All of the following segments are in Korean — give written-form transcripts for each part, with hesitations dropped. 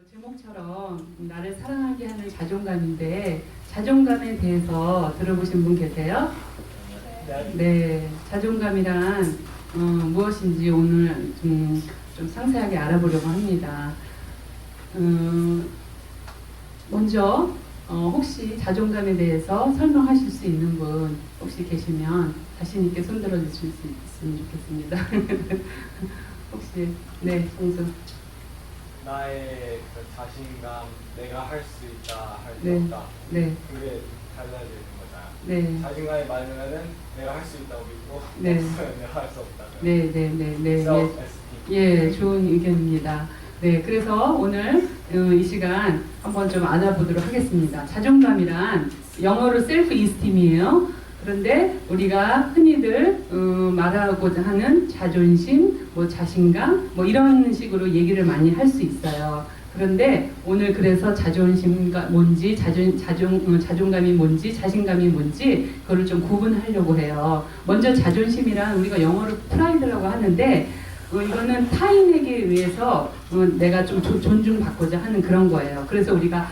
제목처럼 나를 사랑하게 하는 자존감인데 자존감에 대해서 들어보신 분 계세요? 네, 자존감이란 무엇인지 오늘 좀 상세하게 알아보려고 합니다. 먼저 혹시 자존감에 대해서 설명하실 수 있는 분 혹시 계시면 자신 있게 손들어 주실 수 있으면 좋겠습니다. 혹시 네, 정수. 나의 그 자신감, 내가 할 수 있다, 할 수 네. 없다. 네. 그게 달라지는 거잖아. 네. 자신감이 많으면은 내가 할 수 있다고 믿고, 네. 없으면 내가 할 수 없다. 네, 네, 네, 네. self-esteem. 예, 좋은 의견입니다. 네, 그래서 오늘 이 시간 한번 좀 알아보도록 하겠습니다. 자존감이란 영어로 self-esteem이에요. 그런데 우리가 흔히들 말하고자 하는 자존심, 뭐 자신감, 뭐 이런 식으로 얘기를 많이 할 수 있어요. 그런데 오늘 그래서 자존심가 뭔지, 자존감이 뭔지, 자신감이 뭔지 그거를 좀 구분하려고 해요. 먼저 자존심이란 우리가 영어로 프라이드라고 하는데 이거는 타인에게 의해서 내가 좀 존중받고자 하는 그런 거예요. 그래서 우리가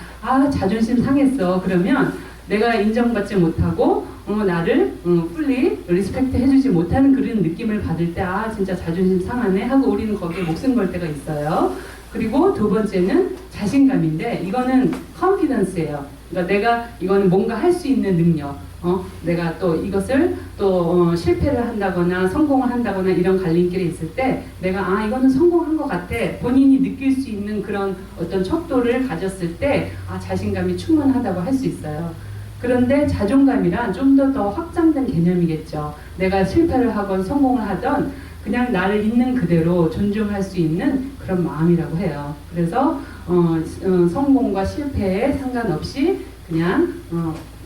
자존심 상했어 그러면 내가 인정받지 못하고 나를 fully 리스펙트 해주지 못하는 그런 느낌을 받을 때 진짜 자존심 상하네 하고 우리는 거기에 목숨 걸 때가 있어요. 그리고 두 번째는 자신감인데 이거는 confidence예요. 그러니까 내가 이거는 뭔가 할 수 있는 능력. 내가 또 이것을 또 실패를 한다거나 성공을 한다거나 이런 갈림길에 있을 때 내가 이거는 성공한 것 같아 본인이 느낄 수 있는 그런 어떤 척도를 가졌을 때 자신감이 충분하다고 할 수 있어요. 그런데 자존감이란 좀 더 확장된 개념이겠죠. 내가 실패를 하건 성공을 하던 그냥 나를 있는 그대로 존중할 수 있는 그런 마음이라고 해요. 그래서 성공과 실패에 상관없이 그냥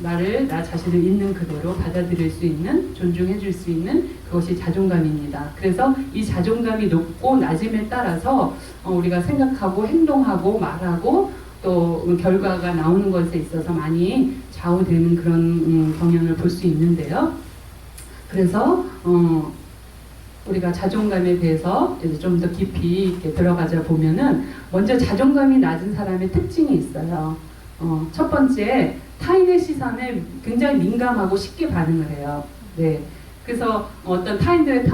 나 자신을 있는 그대로 받아들일 수 있는, 존중해 줄 수 있는 그것이 자존감입니다. 그래서 이 자존감이 높고 낮음에 따라서 우리가 생각하고 행동하고 말하고 또 결과가 나오는 것에 있어서 많이 좌우되는 그런 경향을 볼 수 있는데요. 그래서 우리가 자존감에 대해서 좀 더 깊이 이렇게 들어가자 보면은 먼저 자존감이 낮은 사람의 특징이 있어요. 첫 번째, 타인의 시선에 굉장히 민감하고 쉽게 반응을 해요. 네. 그래서 어떤 타인들의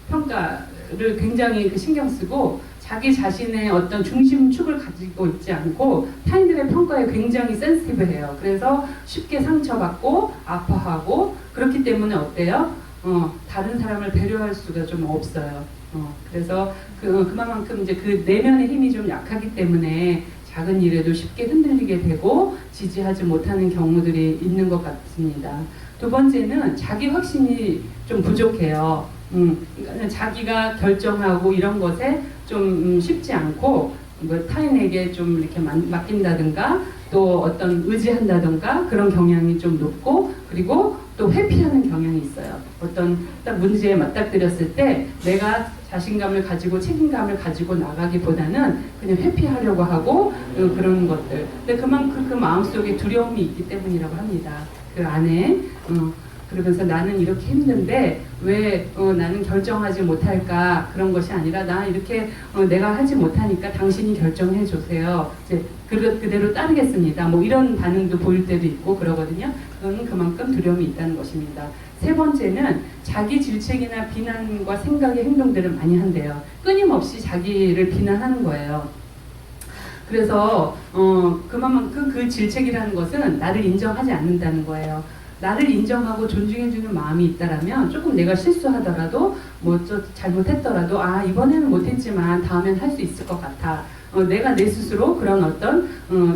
평가를 굉장히 신경 쓰고 자기 자신의 어떤 중심축을 가지고 있지 않고 타인들의 평가에 굉장히 센시티브해요. 그래서 쉽게 상처받고 아파하고 그렇기 때문에 어때요? 다른 사람을 배려할 수가 좀 없어요. 그래서 그만큼 이제 그 내면의 힘이 좀 약하기 때문에 작은 일에도 쉽게 흔들리게 되고 지지하지 못하는 경우들이 있는 것 같습니다. 두 번째는 자기 확신이 좀 부족해요. 그러니까 자기가 결정하고 이런 것에 좀 쉽지 않고 뭐 타인에게 좀 이렇게 맡긴다든가 또 어떤 의지한다든가 그런 경향이 좀 높고 그리고 또 회피하는 경향이 있어요. 어떤 딱 문제에 맞닥뜨렸을 때 내가 자신감을 가지고 책임감을 가지고 나가기보다는 그냥 회피하려고 하고 그런 것들. 근데 그만큼 그 마음속에 두려움이 있기 때문이라고 합니다. 그 안에 그러면서 나는 이렇게 힘든데 왜 나는 결정하지 못할까 그런 것이 아니라 나 이렇게 내가 하지 못하니까 당신이 결정해 주세요. 이제 그대로 따르겠습니다. 뭐 이런 반응도 보일 때도 있고 그러거든요. 그건 그만큼 두려움이 있다는 것입니다. 세 번째는 자기 질책이나 비난과 생각의 행동들을 많이 한대요. 끊임없이 자기를 비난하는 거예요. 그래서 그만큼 그 질책이라는 것은 나를 인정하지 않는다는 거예요. 나를 인정하고 존중해주는 마음이 있다라면 조금 내가 실수하더라도 뭐 잘못했더라도 이번에는 못했지만 다음엔 할 수 있을 것 같아. 내가 내 스스로 그런 어떤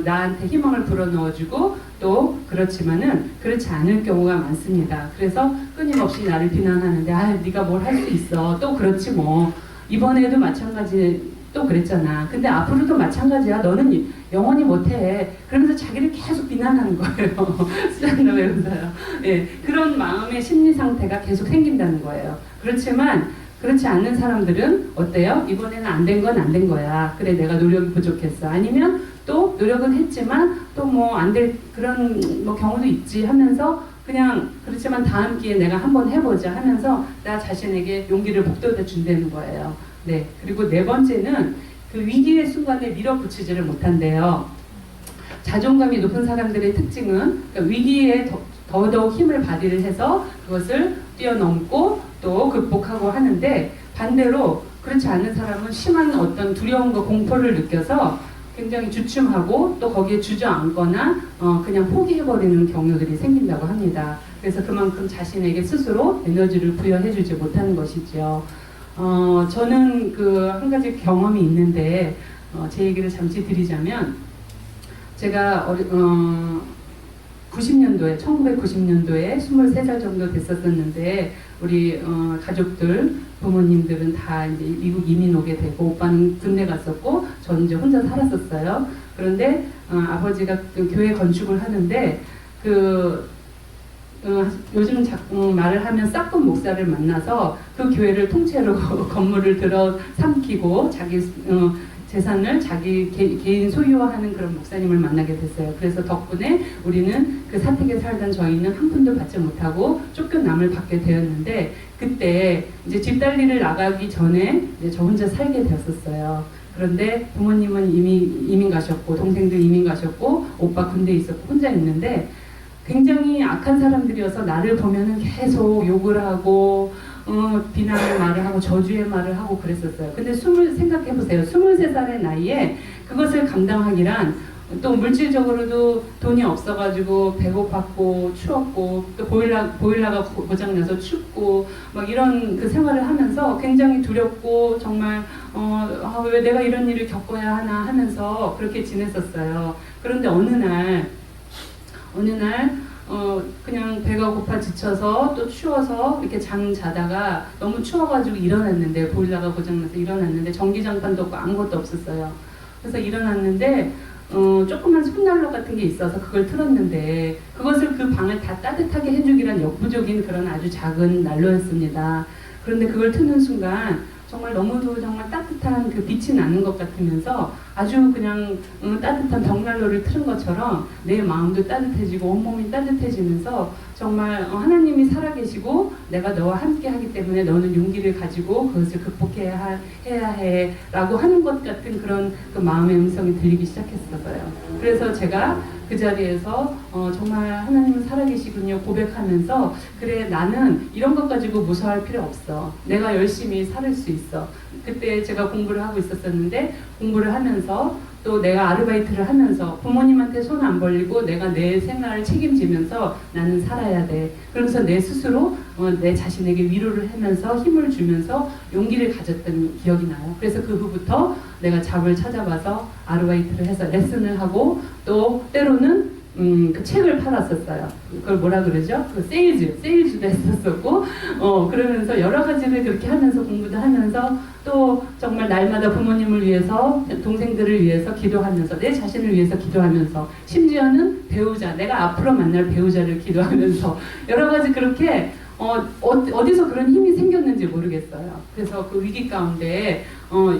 나한테 희망을 불어넣어주고 또 그렇지만은 그렇지 않을 경우가 많습니다. 그래서 끊임없이 나를 비난하는데 네가 뭘 할 수 있어 또 그렇지 뭐 이번에도 마찬가지 또 그랬잖아. 근데 앞으로도 마찬가지야. 너는 영원히 못해. 그러면서 자기를 계속 비난하는 거예요. 수잔나 배우사요. 예, 그런 마음의 심리 상태가 계속 생긴다는 거예요. 그렇지만 그렇지 않는 사람들은 어때요? 이번에는 안 된 건 안 된 거야. 그래 내가 노력이 부족했어. 아니면 또 노력은 했지만 또 뭐 안 될 그런 뭐 경우도 있지 하면서 그냥 그렇지만 다음 기회에 내가 한번 해보자 하면서 나 자신에게 용기를 북돋아 준다는 거예요. 네. 그리고 네 번째는 그 위기의 순간에 밀어붙이지를 못한대요. 자존감이 높은 사람들의 특징은 그러니까 위기에 더더욱 힘을 발휘를 해서 그것을 뛰어넘고 또 극복하고 하는데, 반대로 그렇지 않은 사람은 심한 어떤 두려움과 공포를 느껴서 굉장히 주춤하고 또 거기에 주저앉거나 그냥 포기해버리는 경우들이 생긴다고 합니다. 그래서 그만큼 자신에게 스스로 에너지를 부여해주지 못하는 것이죠. 저는 그 한 가지 경험이 있는데 제 얘기를 잠시 드리자면, 제가 90년도에 1990년도에 23살 정도 됐었는데 우리 가족들 부모님들은 다 이제 미국 이민 오게 되고, 오빠는 군대 갔었고 저는 이제 혼자 살았었어요. 그런데 아버지가 그 교회 건축을 하는데 요즘 말을 하면 싹군 목사를 만나서 그 교회를 통째로 건물을 들어 삼키고 자기 재산을 자기 개인 소유화하는 그런 목사님을 만나게 됐어요. 그래서 덕분에 우리는 그 사택에 살던 저희는 한 푼도 받지 못하고 쫓겨남을 받게 되었는데, 그때 이제 집달리를 나가기 전에 이제 저 혼자 살게 되었었어요. 그런데 부모님은 이민 가셨고 동생들 이민 가셨고 오빠 군대 있었고 혼자 있는데, 굉장히 악한 사람들이어서 나를 보면은 계속 욕을 하고 비난의 말을 하고 저주의 말을 하고 그랬었어요. 근데 생각해보세요. 23살의 나이에 그것을 감당하기란, 또 물질적으로도 돈이 없어가지고 배고팠고 추웠고 또 보일러가 고장나서 춥고 막 이런 그 생활을 하면서 굉장히 두렵고 정말 왜 내가 이런 일을 겪어야 하나 하면서 그렇게 지냈었어요. 그런데 어느 날 그냥 배가 고파 지쳐서 또 추워서 이렇게 잠 자다가 너무 추워가지고 일어났는데, 보일러가 고장나서 일어났는데 전기장판도 없고 아무것도 없었어요. 그래서 일어났는데 조그만 손난로 같은 게 있어서 그걸 틀었는데, 그것을 그 방을 다 따뜻하게 해주기란 역부족인 그런 아주 작은 난로였습니다. 그런데 그걸 트는 순간 정말 너무도 정말 따뜻한 그 빛이 나는 것 같으면서 아주 그냥 따뜻한 벽난로를 틀은 것처럼 내 마음도 따뜻해지고 온몸이 따뜻해지면서 정말 하나님이 살아계시고 내가 너와 함께 하기 때문에 너는 용기를 가지고 그것을 극복해야 해 라고 하는 것 같은 그런 그 마음의 음성이 들리기 시작했어요. 그래서 제가 그 자리에서 정말 하나님은 살아계시군요 고백하면서, 그래 나는 이런 것 가지고 무서워할 필요 없어. 내가 열심히 살을 수 있어. 그때 제가 공부를 하고 있었는데 공부를 하면서 또 내가 아르바이트를 하면서 부모님한테 손 안 벌리고 내가 내 생활을 책임지면서 나는 살아야 돼. 그러면서 내 스스로 내 자신에게 위로를 하면서 힘을 주면서 용기를 가졌던 기억이 나요. 그래서 그 후부터 내가 잡을 찾아봐서 아르바이트를 해서 레슨을 하고 또 때로는 그 책을 팔았었어요. 그걸 뭐라 그러죠? 그 세일즈도 했었었고, 그러면서 여러 가지를 그렇게 하면서 공부도 하면서 또 정말 날마다 부모님을 위해서, 동생들을 위해서 기도하면서, 내 자신을 위해서 기도하면서, 심지어는 배우자, 내가 앞으로 만날 배우자를 기도하면서 여러 가지 그렇게 어디서 그런 힘이 생겼는지 모르겠어요. 그래서 그 위기 가운데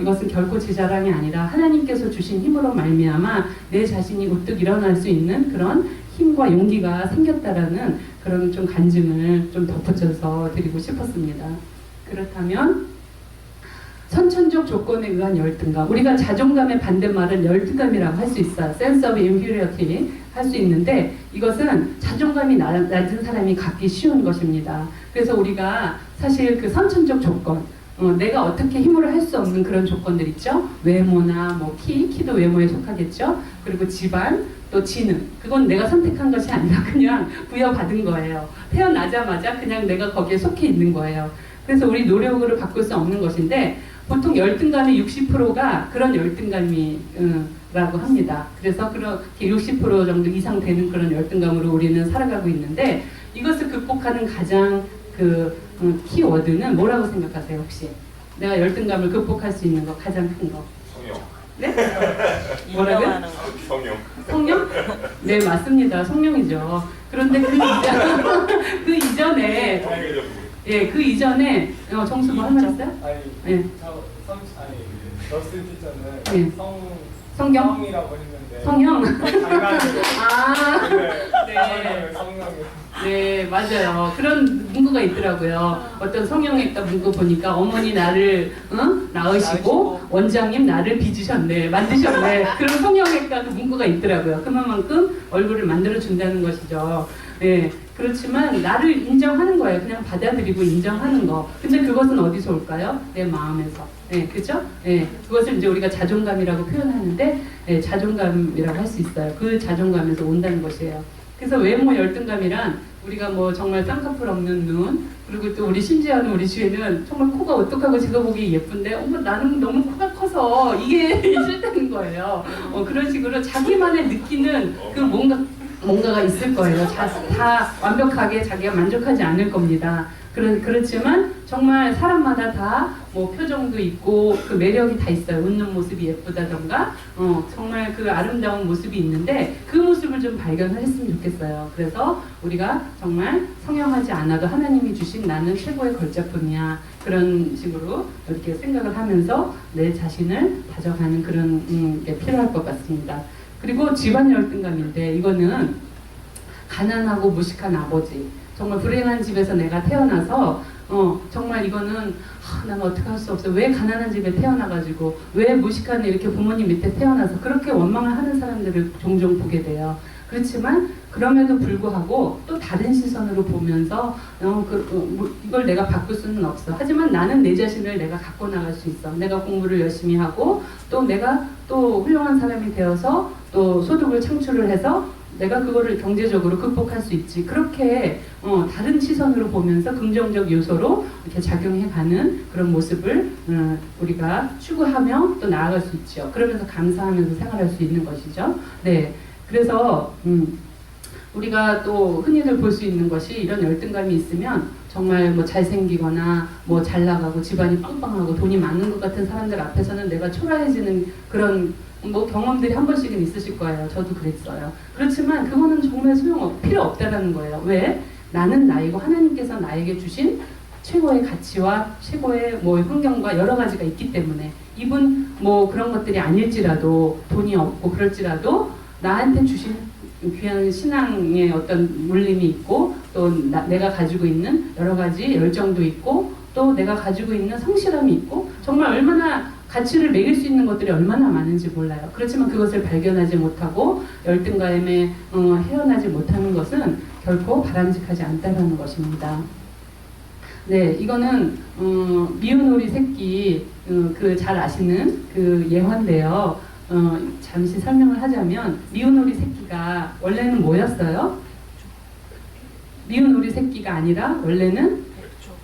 이것은 결코 제 자랑이 아니라 하나님께서 주신 힘으로 말미암아 내 자신이 우뚝 일어날 수 있는 그런 힘과 용기가 생겼다라는 그런 좀 간증을 좀 덧붙여서 드리고 싶었습니다. 그렇다면 선천적 조건에 의한 열등감, 우리가 자존감의 반대말은 열등감이라고 할 수 있어요. sense of inferiority 할 수 있는데, 이것은 자존감이 낮은 사람이 갖기 쉬운 것입니다. 그래서 우리가 사실 그 선천적 조건, 내가 어떻게 힘으로 할 수 없는 그런 조건들 있죠. 외모나 뭐 키도 외모에 속하겠죠. 그리고 집안, 또 지능, 그건 내가 선택한 것이 아니라 그냥 부여받은 거예요. 태어나자마자 그냥 내가 거기에 속해 있는 거예요. 그래서 우리 노력으로 바꿀 수 없는 것인데, 보통 열등감의 60%가 그런 열등감이라고 합니다. 그래서 그렇게 60% 정도 이상 되는 그런 열등감으로 우리는 살아가고 있는데, 이것을 극복하는 가장 키워드는 뭐라고 생각하세요, 혹시? 내가 열등감을 극복할 수 있는 거, 가장 큰 거. 성령. 네? 뭐라고요? 성령. 성령? 네, 맞습니다. 성령이죠. 그런데 그 이전에, 예, 그 이전에, 정수 뭐 할 말 있어요? 아니, 예. 저스틴 티처는 예. 성경? 성이라고 했는데 성형? 장난이에요. 아, 네. 성형이. 네, 맞아요. 그런 문구가 있더라고요. 어떤 성형외과 문구 보니까 어머니 나를 낳으시고 원장님 나를 빚으셨네, 만드셨네. 그런 성형외과 그 문구가 있더라고요. 그만큼 얼굴을 만들어 준다는 것이죠. 네, 그렇지만 나를 인정하는 거예요. 그냥 받아들이고 인정하는 거. 근데 그것은 어디서 올까요? 내 마음에서. 네, 그죠? 네, 그것을 이제 우리가 자존감이라고 표현하는데, 네, 자존감이라고 할 수 있어요. 그 자존감에서 온다는 것이에요. 그래서 외모 열등감이란 우리가 뭐 정말 쌍꺼풀 없는 눈, 그리고 또 우리 심지어는 우리 주위에는 정말 코가 오똑하고 제가 보기에 예쁜데 어머 나는 너무 코가 커서 이게 싫다는 거예요. 그런 식으로 자기만의 느끼는 그 뭔가가 있을 거예요. 다 완벽하게 자기가 만족하지 않을 겁니다. 그렇지만 정말 사람마다 다 뭐 표정도 있고 그 매력이 다 있어요. 웃는 모습이 예쁘다던가 정말 그 아름다운 모습이 있는데 그 모습을 좀 발견을 했으면 좋겠어요. 그래서 우리가 정말 성형하지 않아도 하나님이 주신 나는 최고의 걸작품이야. 그런 식으로 이렇게 생각을 하면서 내 자신을 다져가는 그런 게 필요할 것 같습니다. 그리고 집안 열등감인데 이거는 가난하고 무식한 아버지, 정말 불행한 집에서 내가 태어나서 정말 이거는 난 어떻게 할 수 없어. 왜 가난한 집에 태어나가지고 왜 무식한 이렇게 부모님 밑에 태어나서 그렇게 원망을 하는 사람들을 종종 보게 돼요. 그렇지만 그럼에도 불구하고 또 다른 시선으로 보면서 이걸 내가 바꿀 수는 없어. 하지만 나는 내 자신을 내가 갖고 나갈 수 있어. 내가 공부를 열심히 하고 또 내가 또 훌륭한 사람이 되어서 또 소득을 창출을 해서 내가 그거를 경제적으로 극복할 수 있지. 그렇게 다른 시선으로 보면서 긍정적 요소로 이렇게 작용해가는 그런 모습을 우리가 추구하며 또 나아갈 수 있죠. 그러면서 감사하면서 생활할 수 있는 것이죠. 네, 그래서 우리가 또 흔히들 볼 수 있는 것이 이런 열등감이 있으면 정말 뭐 잘생기거나 뭐 잘나가고 집안이 빵빵하고 돈이 많은 것 같은 사람들 앞에서는 내가 초라해지는 그런 뭐 경험들이 한 번씩은 있으실 거예요. 저도 그랬어요. 그렇지만 그거는 정말 필요 없다라는 거예요. 왜? 나는 나이고 하나님께서 나에게 주신 최고의 가치와 최고의 뭐 환경과 여러 가지가 있기 때문에 이분 뭐 그런 것들이 아닐지라도 돈이 없고 그럴지라도 나한테 주신 귀한 신앙의 어떤 물림이 있고 또 내가 가지고 있는 여러 가지 열정도 있고 또 내가 가지고 있는 성실함이 있고 정말 얼마나 가치를 매길 수 있는 것들이 얼마나 많은지 몰라요. 그렇지만 그것을 발견하지 못하고 열등감에 헤어나지 못하는 것은 결코 바람직하지 않다는 것입니다. 네, 이거는 미운 오리 새끼 그 잘 아시는 그 예화인데요. 잠시 설명을 하자면 미운 오리 새끼가 원래는 뭐였어요? 미운 오리 새끼가 아니라 원래는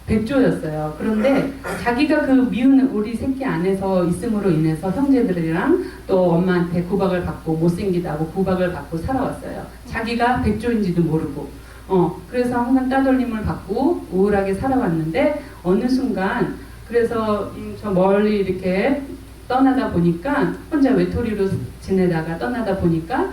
백조였어요. 그런데 자기가 그 미운 오리 새끼 안에서 있음으로 인해서 형제들이랑 또 엄마한테 구박을 받고 못생기다고 구박을 받고 살아왔어요. 자기가 백조인지도 모르고 그래서 항상 따돌림을 받고 우울하게 살아왔는데 어느 순간 그래서 저 멀리 이렇게 떠나다 보니까 혼자 외톨이로 지내다가 떠나다 보니까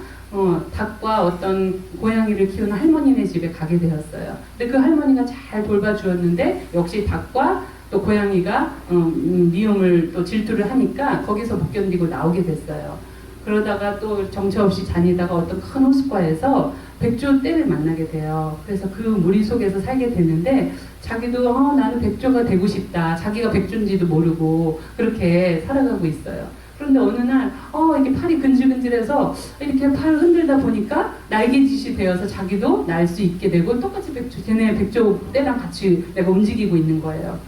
닭과 어떤 고양이를 키우는 할머니네 집에 가게 되었어요. 근데 그 할머니가 잘 돌봐주었는데 역시 닭과 또 고양이가 미움을 또 질투를 하니까 거기서 못 견디고 나오게 됐어요. 그러다가 또 정처 없이 다니다가 어떤 큰 호숫가에서 백조 떼를 만나게 돼요. 그래서 그 무리 속에서 살게 되는데 자기도 나는 백조가 되고 싶다. 자기가 백조인지도 모르고 그렇게 살아가고 있어요. 그런데 어느 날 이렇게 팔이 근질근질해서 이렇게 팔을 흔들다 보니까 날개짓이 되어서 자기도 날 수 있게 되고 똑같이 쟤네 백조 떼랑 같이 내가 움직이고 있는 거예요.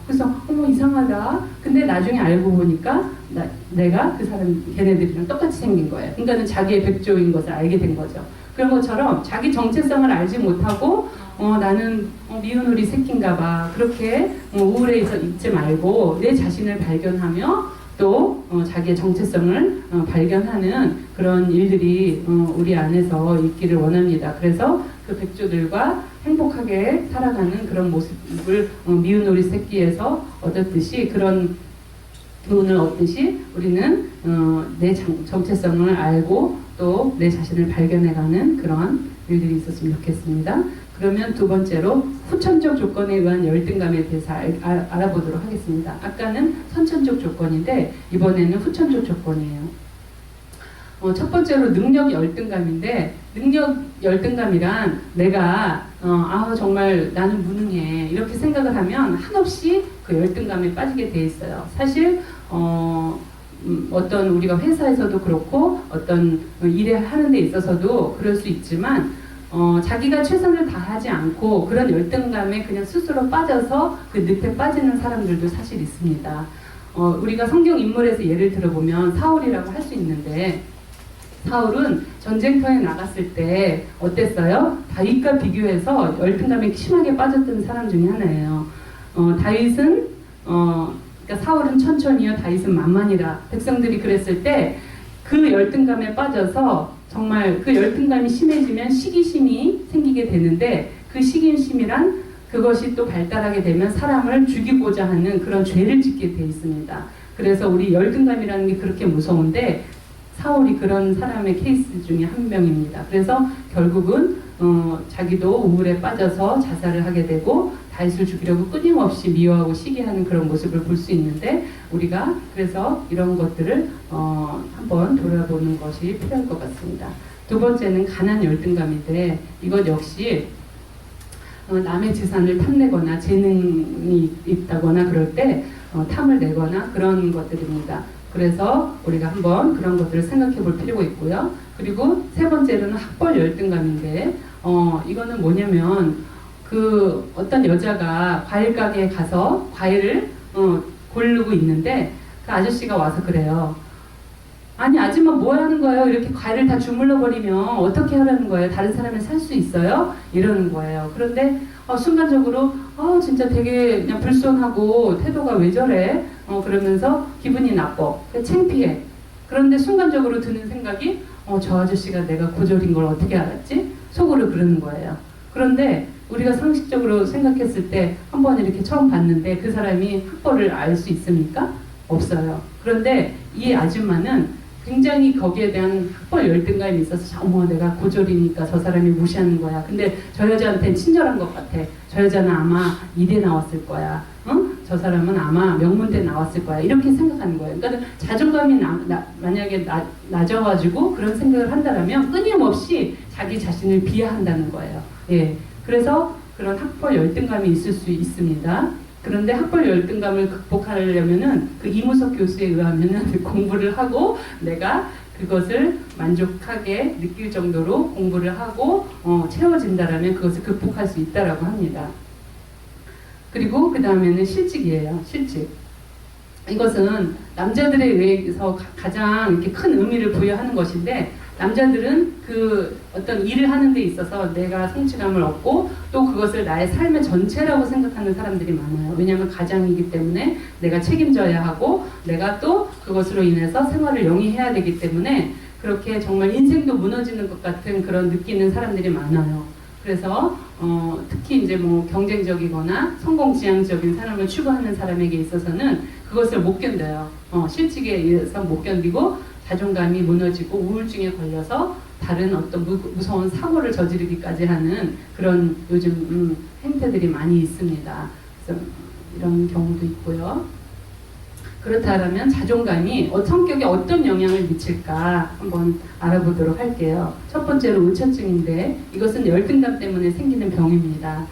그래서 이상하다. 근데 나중에 알고 보니까 내가 그 사람 걔네들이랑 똑같이 생긴 거예요. 그러니까는 자기의 백조인 것을 알게 된 거죠. 그런 것처럼 자기 정체성을 알지 못하고 나는 미운 오리 새끼인가 봐. 그렇게 우울해 있지 말고 내 자신을 발견하며 또 자기의 정체성을 발견하는 그런 일들이 우리 안에서 있기를 원합니다. 그래서 그 백조들과 행복하게 살아가는 그런 모습을 미운 오리 새끼에서 얻었듯이 그런 교훈을 얻듯이 우리는 내 정체성을 알고 또 내 자신을 발견해가는 그런 일들이 있었으면 좋겠습니다. 그러면 두 번째로 후천적 조건에 의한 열등감에 대해서 알아보도록 하겠습니다. 아까는 선천적 조건인데 이번에는 후천적 조건이에요. 첫 번째로 능력 열등감인데, 능력 열등감이란 내가 정말 나는 무능해 이렇게 생각을 하면 한없이 그 열등감에 빠지게 돼 있어요. 사실 어떤 우리가 회사에서도 그렇고 어떤 일을 하는 데 있어서도 그럴 수 있지만 자기가 최선을 다하지 않고 그런 열등감에 그냥 스스로 빠져서 그 늪에 빠지는 사람들도 사실 있습니다. 우리가 성경 인물에서 예를 들어보면 사울이라고 할 수 있는데, 사울은 전쟁터에 나갔을 때 어땠어요? 다윗과 비교해서 열등감에 심하게 빠졌던 사람 중에 하나예요. 다윗은 그러니까 사울은 천천히요, 다윗은 만만이라 백성들이 그랬을 때 그 열등감에 빠져서 정말 그 열등감이 심해지면 시기심이 생기게 되는데, 그 시기심이란 그것이 또 발달하게 되면 사람을 죽이고자 하는 그런 죄를 짓게 돼 있습니다. 그래서 우리 열등감이라는 게 그렇게 무서운데 사울이 그런 사람의 케이스 중에 한 명입니다. 그래서 결국은 자기도 우울에 빠져서 자살을 하게 되고 다윗을 죽이려고 끊임없이 미워하고 시기하는 그런 모습을 볼 수 있는데, 우리가 그래서 이런 것들을 한번 돌아보는 것이 필요할 것 같습니다. 두 번째는 가난 열등감인데, 이것 역시 남의 재산을 탐내거나 재능이 있다거나 그럴 때 탐을 내거나 그런 것들입니다. 그래서 우리가 한번 그런 것들을 생각해 볼 필요가 있고요. 그리고 세 번째로는 학벌 열등감인데, 이거는 뭐냐면 그 어떤 여자가 과일 가게에 가서 과일을 고르고 있는데 그 아저씨가 와서 그래요. 아니 아줌마 뭐 하는 거예요? 이렇게 과일을 다 주물러 버리면 어떻게 하라는 거예요? 다른 사람이 살 수 있어요? 이러는 거예요. 그런데 순간적으로 진짜 되게 그냥 불손하고 태도가 왜 저래? 그러면서 기분이 나빠. 창피해. 그런데 순간적으로 드는 생각이 저 아저씨가 내가 고졸인 걸 어떻게 알았지? 속으로 그러는 거예요. 그런데 우리가 상식적으로 생각했을 때 한번 이렇게 처음 봤는데 그 사람이 학벌을 알 수 있습니까? 없어요. 그런데 이 아줌마는 굉장히 거기에 대한 학벌 열등감이 있어서 어머 내가 고졸이니까 저 사람이 무시하는 거야. 근데 저 여자한테는 친절한 것 같아. 저 여자는 아마 이대 나왔을 거야. 저 사람은 아마 명문대 나왔을 거야. 이렇게 생각하는 거예요. 그러니까 자존감이 만약에 낮아가지고 그런 생각을 한다면 끊임없이 자기 자신을 비하한다는 거예요. 예. 그래서 그런 학벌 열등감이 있을 수 있습니다. 그런데 학벌 열등감을 극복하려면은 그 이무석 교수에 의하면은 공부를 하고 내가 그것을 만족하게 느낄 정도로 공부를 하고 채워진다라면 그것을 극복할 수 있다라고 합니다. 그리고 그 다음에는 실직이에요. 실직. 이것은 남자들에 의해서 가장 이렇게 큰 의미를 부여하는 것인데, 남자들은 그 어떤 일을 하는 데 있어서 내가 성취감을 얻고 또 그것을 나의 삶의 전체라고 생각하는 사람들이 많아요. 왜냐하면 가장이기 때문에 내가 책임져야 하고 내가 또 그것으로 인해서 생활을 영위해야 되기 때문에 그렇게 정말 인생도 무너지는 것 같은 그런 느끼는 사람들이 많아요. 그래서 특히 이제 뭐 경쟁적이거나 성공지향적인 삶을 추구하는 사람에게 있어서는 그것을 못 견뎌요. 실직에 의해서 못 견디고 자존감이 무너지고 우울증에 걸려서 다른 어떤 무서운 사고를 저지르기까지 하는 그런 요즘 행태들이 많이 있습니다. 그래서 이런 경우도 있고요. 그렇다면 자존감이 성격에 어떤 영향을 미칠까 한번 알아보도록 할게요. 첫 번째로 의처증인데, 이것은 열등감 때문에 생기는 병입니다.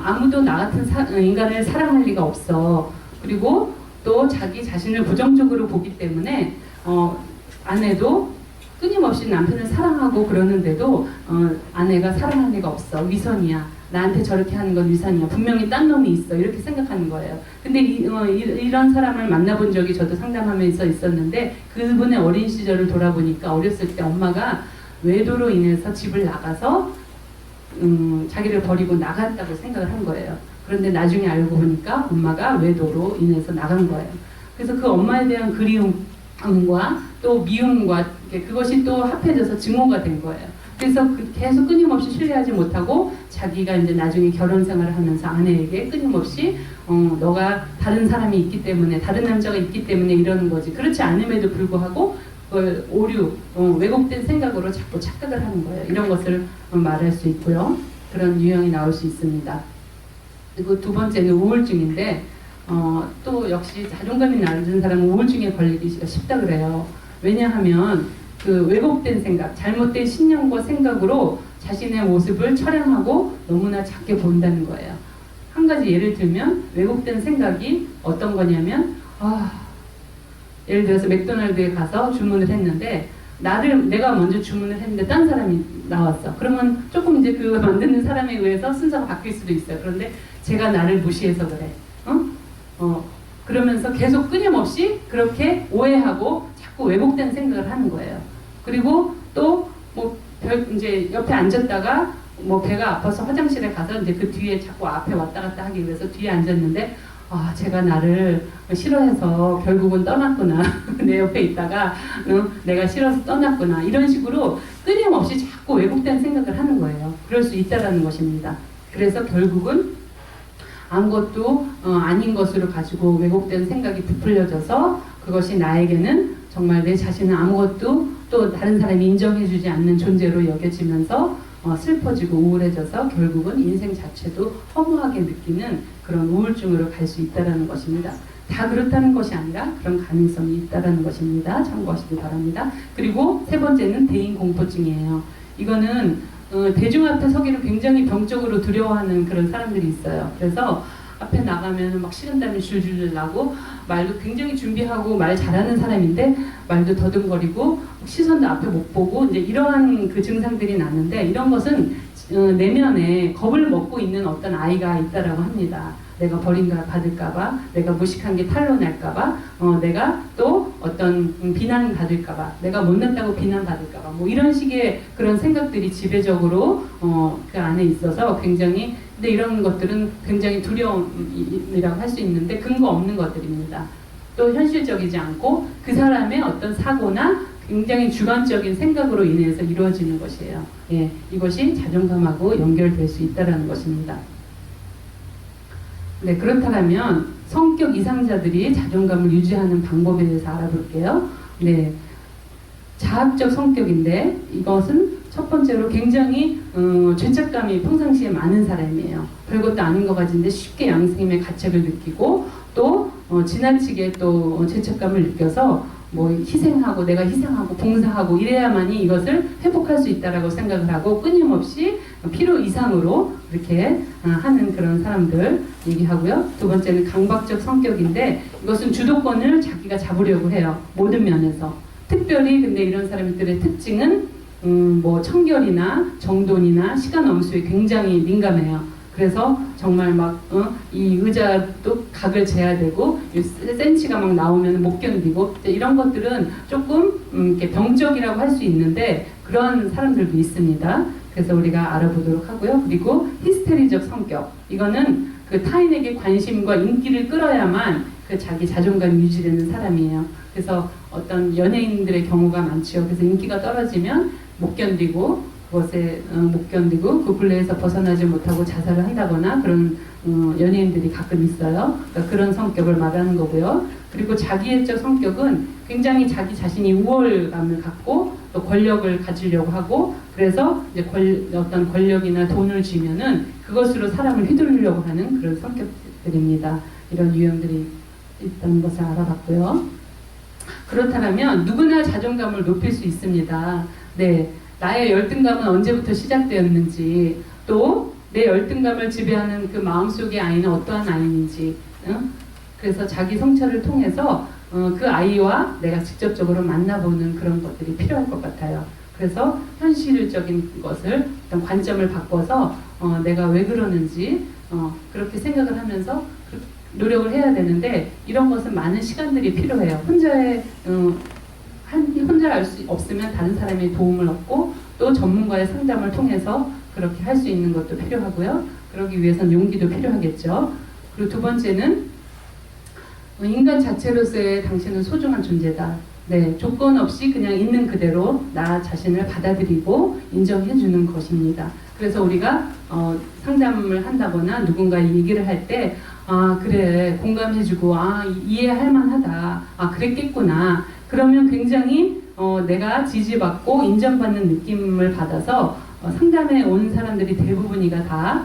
아무도 나 같은 인간을 사랑할 리가 없어. 그리고 또 자기 자신을 부정적으로 보기 때문에 아내도 끊임없이 남편을 사랑하고 그러는데도 아내가 사랑할 리가 없어. 위선이야. 나한테 저렇게 하는 건 위선이야. 분명히 딴 놈이 있어. 이렇게 생각하는 거예요. 근데 이런 사람을 만나본 적이 저도 상담하면서 있었는데, 그분의 어린 시절을 돌아보니까 어렸을 때 엄마가 외도로 인해서 집을 나가서 자기를 버리고 나갔다고 생각을 한 거예요. 그런데 나중에 알고 보니까 엄마가 외도로 인해서 나간 거예요. 그래서 그 엄마에 대한 그리움과 또 미움과 그것이 또 합해져서 증오가 된 거예요. 그래서 계속 끊임없이 신뢰하지 못하고 자기가 이제 나중에 결혼 생활을 하면서 아내에게 끊임없이 너가 다른 사람이 있기 때문에, 다른 남자가 있기 때문에 이러는 거지. 그렇지 않음에도 불구하고 그걸 오류, 왜곡된 생각으로 자꾸 착각을 하는 거예요. 이런 것을 말할 수 있고요. 그런 유형이 나올 수 있습니다. 그리고 두 번째는 우울증인데, 또 역시 자존감이 낮은 사람은 우울증에 걸리기가 쉽다 그래요. 왜냐하면 그 왜곡된 생각, 잘못된 신념과 생각으로 자신의 모습을 촬영하고 너무나 작게 본다는 거예요. 한 가지 예를 들면 왜곡된 생각이 어떤 거냐면 예를 들어서 맥도날드에 가서 주문을 했는데 내가 먼저 주문을 했는데 딴 사람이 나왔어. 그러면 조금 이제 그 만드는 사람에 의해서 순서가 바뀔 수도 있어요. 그런데 제가 나를 무시해서 그래. 그러면서 계속 끊임없이 그렇게 오해하고 자꾸 왜곡된 생각을 하는 거예요. 그리고 또 이제 옆에 앉았다가 배가 아파서 화장실에 가서 이제 그 뒤에 자꾸 앞에 왔다 갔다 하기 위해서 뒤에 앉았는데 제가 나를 싫어해서 결국은 떠났구나. 내 옆에 있다가 내가 싫어서 떠났구나. 이런 식으로 끊임없이 자꾸 왜곡된 생각을 하는 거예요. 그럴 수 있다라는 것입니다. 그래서 결국은 아무것도 아닌 것으로 가지고 왜곡된 생각이 부풀려져서 그것이 나에게는 정말 내 자신은 아무것도 또 다른 사람이 인정해주지 않는 존재로 여겨지면서 슬퍼지고 우울해져서 결국은 인생 자체도 허무하게 느끼는 그런 우울증으로 갈 수 있다는 것입니다. 다 그렇다는 것이 아니라 그런 가능성이 있다는 것입니다. 참고하시기 바랍니다. 그리고 세 번째는 대인공포증이에요. 이거는 대중 앞에 서기를 굉장히 병적으로 두려워하는 그런 사람들이 있어요. 그래서 앞에 나가면 막 식은땀이 줄줄 나고 말도 굉장히 준비하고 말 잘하는 사람인데 말도 더듬거리고 시선도 앞에 못 보고 이제 이러한 그 증상들이 나는데 이런 것은 내면에 겁을 먹고 있는 어떤 아이가 있다라고 합니다. 내가 버림가 받을까봐, 내가 무식한 게 탄로 날까봐, 내가 또 어떤 비난 받을까봐, 내가 못났다고 비난 받을까봐, 이런 식의 그런 생각들이 지배적으로 그 안에 있어서 굉장히 근데 이런 것들은 굉장히 두려움이라고 할 수 있는데 근거 없는 것들입니다. 또 현실적이지 않고 그 사람의 어떤 사고나 굉장히 주관적인 생각으로 인해서 이루어지는 것이에요. 예, 이것이 자존감하고 연결될 수 있다는 것입니다. 네, 그렇다면 성격 이상자들이 자존감을 유지하는 방법에 대해서 알아볼게요. 네, 자학적 성격인데 이것은 첫 번째로 굉장히 죄책감이 평상시에 많은 사람이에요. 별것도 아닌 것 같은데 쉽게 양심의 가책을 느끼고 또 지나치게 또 죄책감을 느껴서 희생하고 내가 희생하고 봉사하고 이래야만이 이것을 회복할 수 있다라고 생각을 하고 끊임없이 필요 이상으로 그렇게 하는 그런 사람들 얘기하고요. 두 번째는 강박적 성격인데 이것은 주도권을 자기가 잡으려고 해요. 모든 면에서. 특별히 근데 이런 사람들의 특징은 청결이나 정돈이나 시간 엄수에 굉장히 민감해요. 그래서 정말 이 의자도 각을 재야 되고 센치가 막 나오면 못 견디고 이런 것들은 조금 이렇게 병적이라고 할 수 있는데 그런 사람들도 있습니다. 그래서 우리가 알아보도록 하고요. 그리고 히스테리적 성격, 이거는 그 타인에게 관심과 인기를 끌어야만 그 자기 자존감이 유지되는 사람이에요. 그래서 어떤 연예인들의 경우가 많죠. 그래서 인기가 떨어지면 못 견디고 그 굴레에서 벗어나지 못하고 자살을 한다거나 그런 연예인들이 가끔 있어요. 그러니까 그런 성격을 말하는 거고요. 그리고 자기애적 성격은 굉장히 자기 자신이 우월감을 갖고 또 권력을 가지려고 하고 그래서 이제 어떤 권력이나 돈을 쥐면은 그것으로 사람을 휘두르려고 하는 그런 성격들입니다. 이런 유형들이 있다는 것을 알아봤고요. 그렇다면 누구나 자존감을 높일 수 있습니다. 네. 나의 열등감은 언제부터 시작되었는지 또 내 열등감을 지배하는 그 마음속의 아이는 어떠한 아이인지 그래서 자기 성찰을 통해서 그 아이와 내가 직접적으로 만나보는 그런 것들이 필요할 것 같아요. 그래서 현실적인 것을 어떤 관점을 바꿔서 내가 왜 그러는지 그렇게 생각을 하면서 노력을 해야 되는데 이런 것은 많은 시간들이 필요해요. 혼자 할 수 없으면 다른 사람의 도움을 얻고 또 전문가의 상담을 통해서 그렇게 할 수 있는 것도 필요하고요. 그러기 위해서는 용기도 필요하겠죠. 그리고 두 번째는 인간 자체로서의 당신은 소중한 존재다. 네, 조건 없이 그냥 있는 그대로 나 자신을 받아들이고 인정해주는 것입니다. 그래서 우리가 상담을 한다거나 누군가 얘기를 할 때 그래 공감해주고 이해할 만하다. 그랬겠구나. 그러면 굉장히 내가 지지받고 인정받는 느낌을 받아서 상담에 온 사람들이 대부분이가 다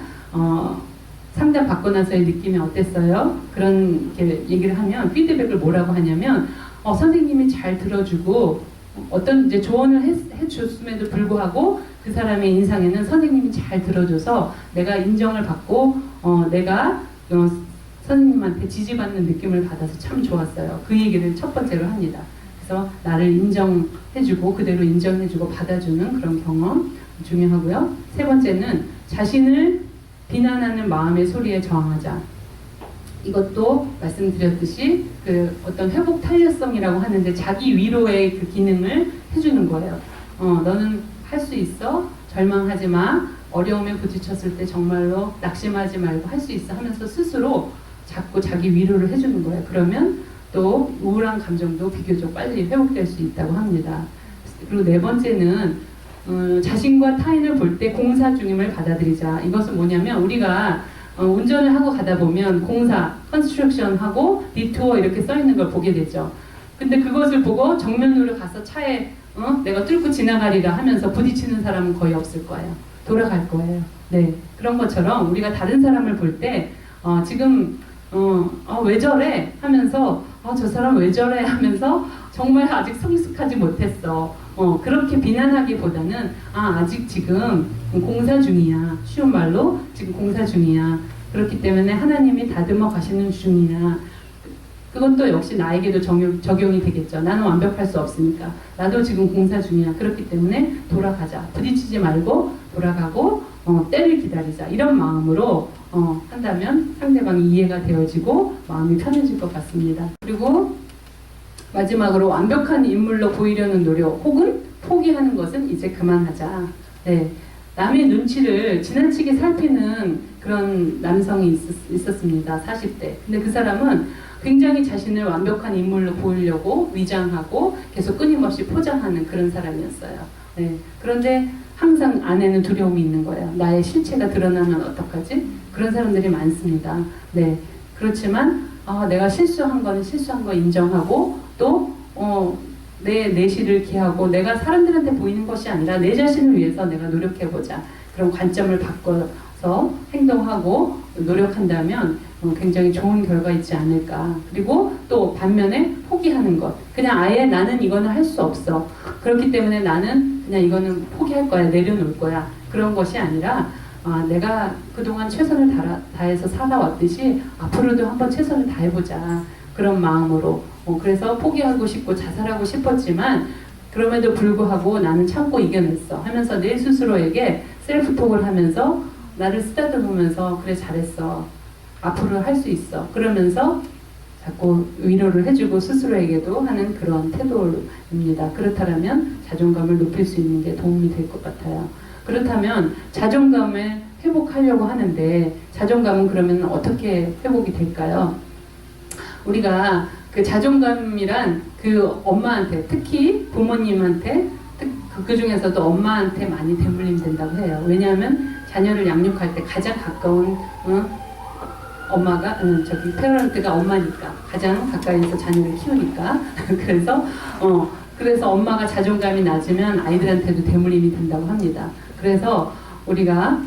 상담 받고 나서의 느낌이 어땠어요? 그런 얘기를 하면 피드백을 뭐라고 하냐면 선생님이 잘 들어주고 어떤 이제 조언을 해줬음에도 불구하고 그 사람의 인상에는 선생님이 잘 들어줘서 내가 인정을 받고 내가 선생님한테 지지받는 느낌을 받아서 참 좋았어요. 그 얘기를 첫 번째로 합니다. 그래서 나를 인정해주고 그대로 인정해주고 받아주는 그런 경험 중요하고요. 세 번째는 자신을 비난하는 마음의 소리에 저항하자. 이것도 말씀드렸듯이 그 어떤 회복 탄력성이라고 하는데 자기 위로의 그 기능을 해주는 거예요. 너는 할 수 있어. 절망하지 마. 어려움에 부딪혔을 때 정말로 낙심하지 말고 할 수 있어 하면서 스스로 자꾸 자기 위로를 해주는 거예요. 그러면 또 우울한 감정도 비교적 빨리 회복될 수 있다고 합니다. 그리고 네 번째는 자신과 타인을 볼 때 공사 중임을 받아들이자. 이것은 뭐냐면 우리가 운전을 하고 가다 보면 공사, 컨스트럭션 하고 디투어 이렇게 써 있는 걸 보게 되죠. 근데 그것을 보고 정면으로 가서 차에 내가 뚫고 지나가리라 하면서 부딪히는 사람은 거의 없을 거예요. 돌아갈 거예요. 네, 그런 것처럼 우리가 다른 사람을 볼 때 지금 왜 저래 하면서 저 사람 왜 저래 하면서 정말 아직 성숙하지 못했어. 그렇게 비난하기보다는 아직 지금 공사 중이야. 쉬운 말로 지금 공사 중이야. 그렇기 때문에 하나님이 다듬어 가시는 중이야. 그것도 역시 나에게도 적용이 되겠죠. 나는 완벽할 수 없으니까. 나도 지금 공사 중이야. 그렇기 때문에 돌아가자. 부딪히지 말고 돌아가고 때를 기다리자. 이런 마음으로 한다면 상대방이 이해가 되어지고 마음이 편해질 것 같습니다. 그리고 마지막으로 완벽한 인물로 보이려는 노력 혹은 포기하는 것은 이제 그만하자. 네. 남의 눈치를 지나치게 살피는 그런 남성이 있었습니다. 40대. 근데 그 사람은 굉장히 자신을 완벽한 인물로 보이려고 위장하고 계속 끊임없이 포장하는 그런 사람이었어요. 네. 그런데 항상 안에는 두려움이 있는 거예요. 나의 실체가 드러나면 어떡하지? 그런 사람들이 많습니다. 네. 그렇지만 내가 실수한 거는 실수한 거 인정하고 또 내 내실을 기하고 내가 사람들한테 보이는 것이 아니라 내 자신을 위해서 내가 노력해보자. 그런 관점을 바꿔서 행동하고 노력한다면 굉장히 좋은 결과 있지 않을까. 그리고 또 반면에 포기하는 것. 그냥 아예 나는 이거는 할 수 없어. 그렇기 때문에 나는 그냥 이거는 포기할 거야. 내려놓을 거야. 그런 것이 아니라 내가 그동안 최선을 다해서 살아왔듯이 앞으로도 한번 최선을 다해보자. 그런 마음으로 그래서 포기하고 싶고 자살하고 싶었지만 그럼에도 불구하고 나는 참고 이겨냈어 하면서 내 스스로에게 셀프톡을 하면서 나를 쓰다듬으면서 그래 잘했어. 앞으로 할 수 있어. 그러면서 자꾸 위로를 해주고 스스로에게도 하는 그런 태도입니다. 그렇다면 자존감을 높일 수 있는 게 도움이 될 것 같아요. 그렇다면 자존감을 회복하려고 하는데 자존감은 그러면 어떻게 회복이 될까요? 우리가 그 자존감이란 그 엄마한테 특히 부모님한테 그 중에서도 엄마한테 많이 대물림 된다고 해요. 왜냐하면 자녀를 양육할 때 가장 가까운 엄마가 페어런트가 엄마니까 가장 가까이서 자녀를 키우니까 그래서 엄마가 자존감이 낮으면 아이들한테도 대물림이 된다고 합니다. 그래서 우리가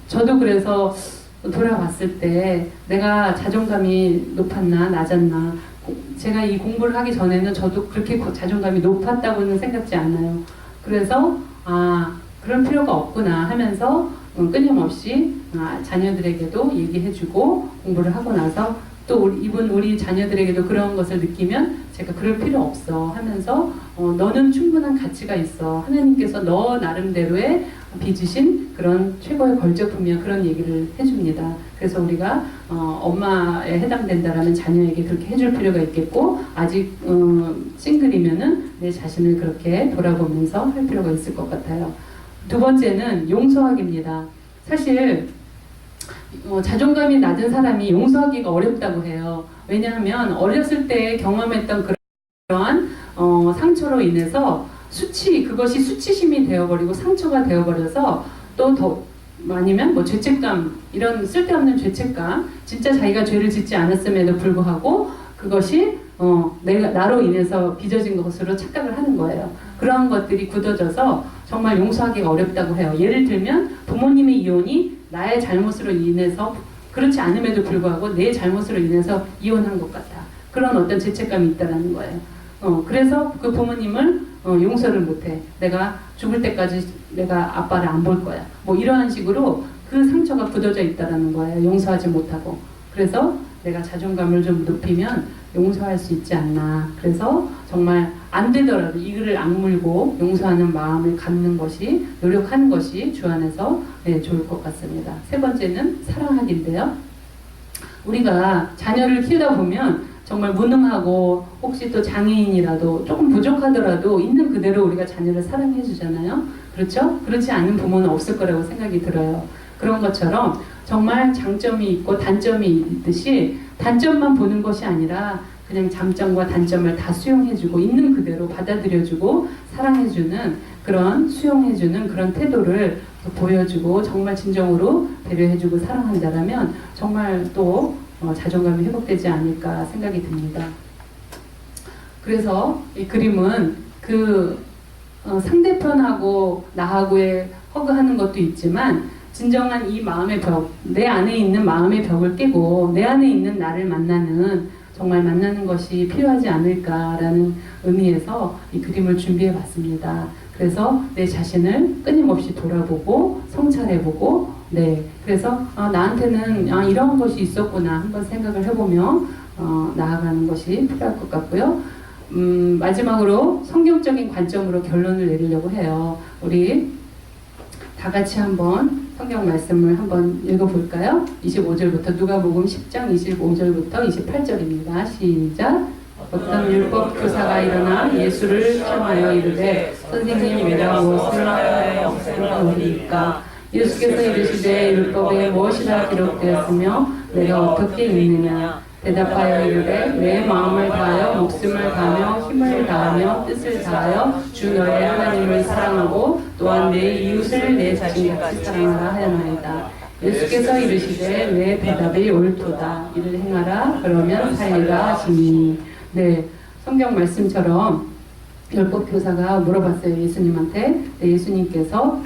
저도 그래서 돌아봤을 때 내가 자존감이 높았나 낮았나 제가 이 공부를 하기 전에는 저도 그렇게 자존감이 높았다고는 생각지 않아요. 그래서 그럴 필요가 없구나 하면서 끊임없이 자녀들에게도 얘기해주고 공부를 하고 나서 또 우리 자녀들에게도 그런 것을 느끼면 제가 그럴 필요 없어 하면서 너는 충분한 가치가 있어. 하나님께서 너 나름대로의 빚으신 그런 최고의 걸작품이야. 그런 얘기를 해줍니다. 그래서 우리가 엄마에 해당된다라면 자녀에게 그렇게 해줄 필요가 있겠고 아직 싱글이면은 내 자신을 그렇게 돌아보면서 할 필요가 있을 것 같아요. 두 번째는 용서하기입니다. 사실 자존감이 낮은 사람이 용서하기가 어렵다고 해요. 왜냐하면 어렸을 때 경험했던 그러한 상처로 인해서 그것이 수치심이 되어버리고 상처가 되어버려서 또 더 아니면 뭐 죄책감, 이런 쓸데없는 죄책감, 진짜 자기가 죄를 짓지 않았음에도 불구하고 그것이 나로 인해서 빚어진 것으로 착각을 하는 거예요. 그런 것들이 굳어져서 정말 용서하기가 어렵다고 해요. 예를 들면 부모님의 이혼이 나의 잘못으로 인해서 그렇지 않음에도 불구하고 내 잘못으로 인해서 이혼한 것 같아. 그런 어떤 죄책감이 있다라는 거예요. 그래서 그 부모님을 용서를 못해. 내가 죽을 때까지 내가 아빠를 안 볼 거야. 뭐 이러한 식으로 그 상처가 굳어져 있다라는 거예요. 용서하지 못하고. 그래서 내가 자존감을 좀 높이면 용서할 수 있지 않나. 그래서 정말 안 되더라도 이글을 악물고 용서하는 마음을 갖는 것이, 노력하는 것이 주 안에서 좋을 것 같습니다. 세 번째는 사랑하기인데요. 우리가 자녀를 키우다 보면 정말 무능하고 혹시 또 장애인이라도 조금 부족하더라도 있는 그대로 우리가 자녀를 사랑해 주잖아요. 그렇죠? 그렇지 않은 부모는 없을 거라고 생각이 들어요. 그런 것처럼 정말 장점이 있고 단점이 있듯이 단점만 보는 것이 아니라 그냥 장점과 단점을 다 수용해주고 있는 그대로 받아들여주고 사랑해주는 그런 수용해주는 그런 태도를 보여주고 정말 진정으로 배려해주고 사랑한다라면 정말 또 자존감이 회복되지 않을까 생각이 듭니다. 그래서 이 그림은 그 상대편하고 나하고의 허그하는 것도 있지만 진정한 이 마음의 벽, 내 안에 있는 마음의 벽을 깨고 내 안에 있는 나를 만나는 정말 만나는 것이 필요하지 않을까라는 의미에서 이 그림을 준비해 봤습니다. 그래서 내 자신을 끊임없이 돌아보고 성찰해보고 그래서 나한테는 이런 것이 있었구나 한번 생각을 해보며 나아가는 것이 필요할 것 같고요. 마지막으로 성경적인 관점으로 결론을 내리려고 해요. 우리 다 같이 한번 성경 말씀을 한번 읽어볼까요? 25절부터 누가복음 10장 25절부터 28절입니다. 시작. 어떤 율법 교사가 일어나 예수를 시험하여 이르되 선생님 내가 무엇을 하여야 영생을 얻으리까? 예수께서 이르시되 율법에 무엇이라 기록되었으며 내가 어떻게 읽느냐? 대답하여 이르되 내 마음을 다하여 목숨을 다하며 힘을 다하며 뜻을 다하여 주 너의 하나님을 사랑하고 또한 내 이웃을 내 자신같이 사랑하라 하였나이다. 예수께서 이르시되 내 대답이 옳도다. 이를 행하라 그러면 살리라 하시니. 성경 말씀처럼 율법 교사가 물어봤어요. 예수님한테. 예수님께서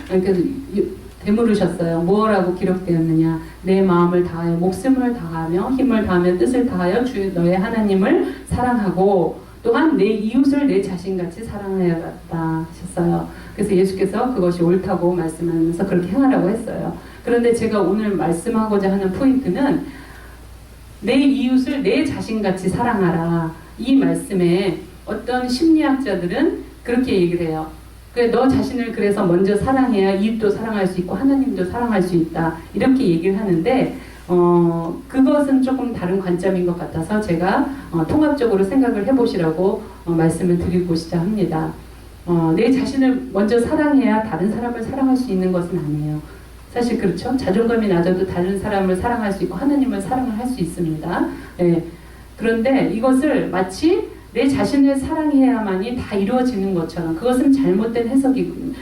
되물으셨어요. 뭐라고 기록되었느냐? 내 마음을 다하여 목숨을 다하며 힘을 다하며 뜻을 다하여 주 너의 하나님을 사랑하고 또한 내 이웃을 내 자신같이 사랑해야겠다 하셨어요. 그래서 예수께서 그것이 옳다고 말씀하면서 그렇게 행하라고 했어요. 그런데 제가 오늘 말씀하고자 하는 포인트는 내 이웃을 내 자신같이 사랑하라. 이 말씀에 어떤 심리학자들은 그렇게 얘기를 해요. 그래, 너 자신을 그래서 먼저 사랑해야 이웃도 사랑할 수 있고 하나님도 사랑할 수 있다. 이렇게 얘기를 하는데 그것은 조금 다른 관점인 것 같아서 제가 통합적으로 생각을 해보시라고 말씀을 드리고자 합니다. 내 자신을 먼저 사랑해야 다른 사람을 사랑할 수 있는 것은 아니에요. 사실 그렇죠. 자존감이 낮아도 다른 사람을 사랑할 수 있고 하나님을 사랑을 할 수 있습니다. 그런데 이것을 마치 내 자신을 사랑해야만이 다 이루어지는 것처럼 그것은 잘못된 해석이고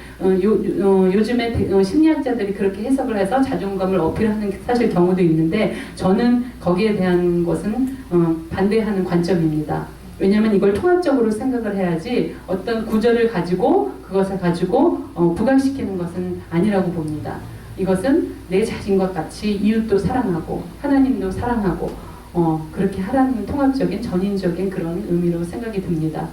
요즘에 심리학자들이 그렇게 해석을 해서 자존감을 어필하는 사실 경우도 있는데 저는 거기에 대한 것은 반대하는 관점입니다. 왜냐하면 이걸 통합적으로 생각을 해야지 어떤 구절을 가지고 그것을 가지고 부각시키는 것은 아니라고 봅니다. 이것은 내 자신과 같이 이웃도 사랑하고 하나님도 사랑하고 그렇게 하라는 통합적인 전인적인 그런 의미로 생각이 듭니다.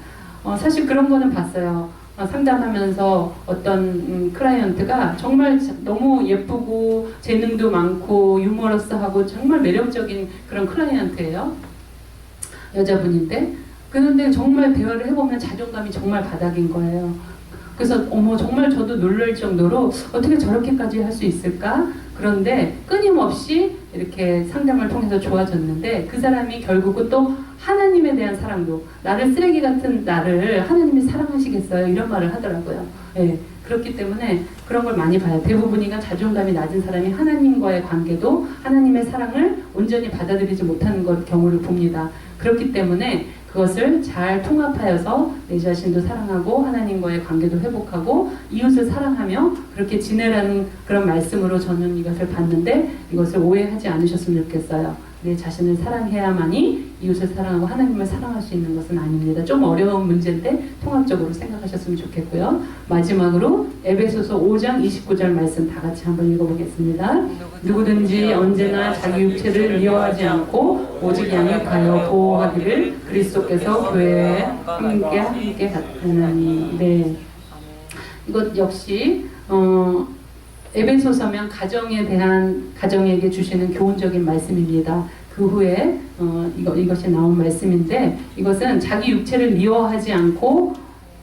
사실 그런 거는 봤어요. 상담하면서 어떤 클라이언트가 정말 너무 예쁘고 재능도 많고 유머러스하고 정말 매력적인 그런 클라이언트예요. 여자분인데 그런데 정말 대화를 해보면 자존감이 정말 바닥인 거예요. 그래서 정말 저도 놀랄 정도로 어떻게 저렇게까지 할 수 있을까? 그런데 끊임없이 이렇게 상담을 통해서 좋아졌는데 그 사람이 결국은 또 하나님에 대한 사랑도 나를 쓰레기 같은 나를 하나님이 사랑하시겠어요? 이런 말을 하더라고요. 그렇기 때문에 그런 걸 많이 봐요. 대부분이가 자존감이 낮은 사람이 하나님과의 관계도 하나님의 사랑을 온전히 받아들이지 못하는 경우를 봅니다. 그렇기 때문에 그것을 잘 통합하여서 내 자신도 사랑하고 하나님과의 관계도 회복하고 이웃을 사랑하며 그렇게 지내라는 그런 말씀으로 저는 이것을 봤는데 이것을 오해하지 않으셨으면 좋겠어요. 내 자신을 사랑해야만이 이웃을 사랑하고 하나님을 사랑할 수 있는 것은 아닙니다. 좀 어려운 문제인데 통합적으로 생각하셨으면 좋겠고요. 마지막으로 에베소서 5장 29절 말씀 다 같이 한번 읽어보겠습니다. 누구든지 언제나 자기 육체를 미워하지 않고 오직 양육하여 보호하기를 그리스도께서 교회에 함께 하나니. 네. 이것 역시 에베소서면 가정에게 주시는 교훈적인 말씀입니다. 그 후에 이것이 나온 말씀인데 이것은 자기 육체를 미워하지 않고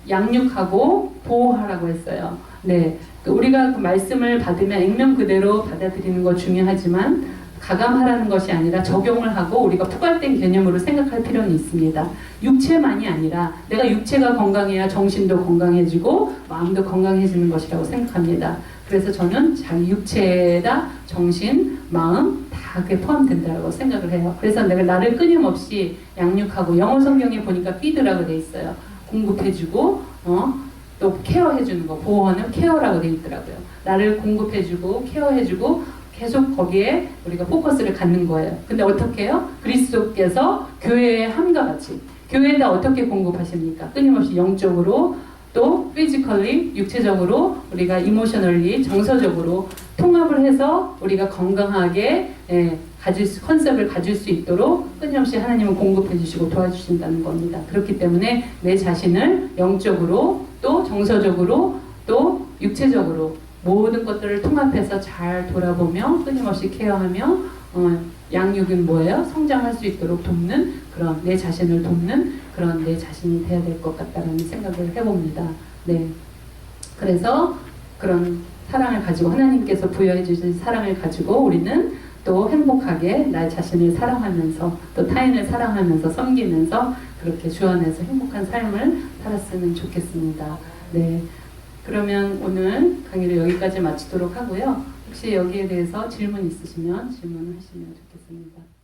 양육하고 보호하라고 했어요. 네, 우리가 그 말씀을 받으면 액면 그대로 받아들이는 거 중요하지만 가감하라는 것이 아니라 적용을 하고 우리가 포괄된 개념으로 생각할 필요는 있습니다. 육체만이 아니라 내가 육체가 건강해야 정신도 건강해지고 마음도 건강해지는 것이라고 생각합니다. 그래서 저는 자기 육체에다 정신, 마음 다 그게 포함된다고 생각을 해요. 그래서 내가 나를 끊임없이 양육하고 영어 성경에 보니까 feed라고 돼 있어요. 공급해주고 또 케어해주는 거, 보호는 케어라고 돼 있더라고요. 나를 공급해주고 케어해주고 계속 거기에 우리가 포커스를 갖는 거예요. 근데 어떻게 해요? 그리스도께서 교회의 함과 같이 교회에다 어떻게 공급하십니까? 끊임없이 영적으로 또 physically 육체적으로 우리가 emotionally 정서적으로 통합을 해서 우리가 건강하게 컨셉을 가질 수 있도록 끊임없이 하나님은 공급해 주시고 도와주신다는 겁니다. 그렇기 때문에 내 자신을 영적으로 또 정서적으로 또 육체적으로 모든 것들을 통합해서 잘 돌아보며 끊임없이 케어하며 양육은 뭐예요? 성장할 수 있도록 돕는 그런 내 자신을 돕는 그런 내 자신이 돼야 될 것 같다는 생각을 해봅니다. 네, 그래서 그런 사랑을 가지고 하나님께서 부여해 주신 사랑을 가지고 우리는 또 행복하게 나 자신을 사랑하면서 또 타인을 사랑하면서 섬기면서 그렇게 주 안에서 행복한 삶을 살았으면 좋겠습니다. 네. 그러면 오늘 강의를 여기까지 마치도록 하고요. 혹시 여기에 대해서 질문 있으시면 질문하시면 좋겠습니다.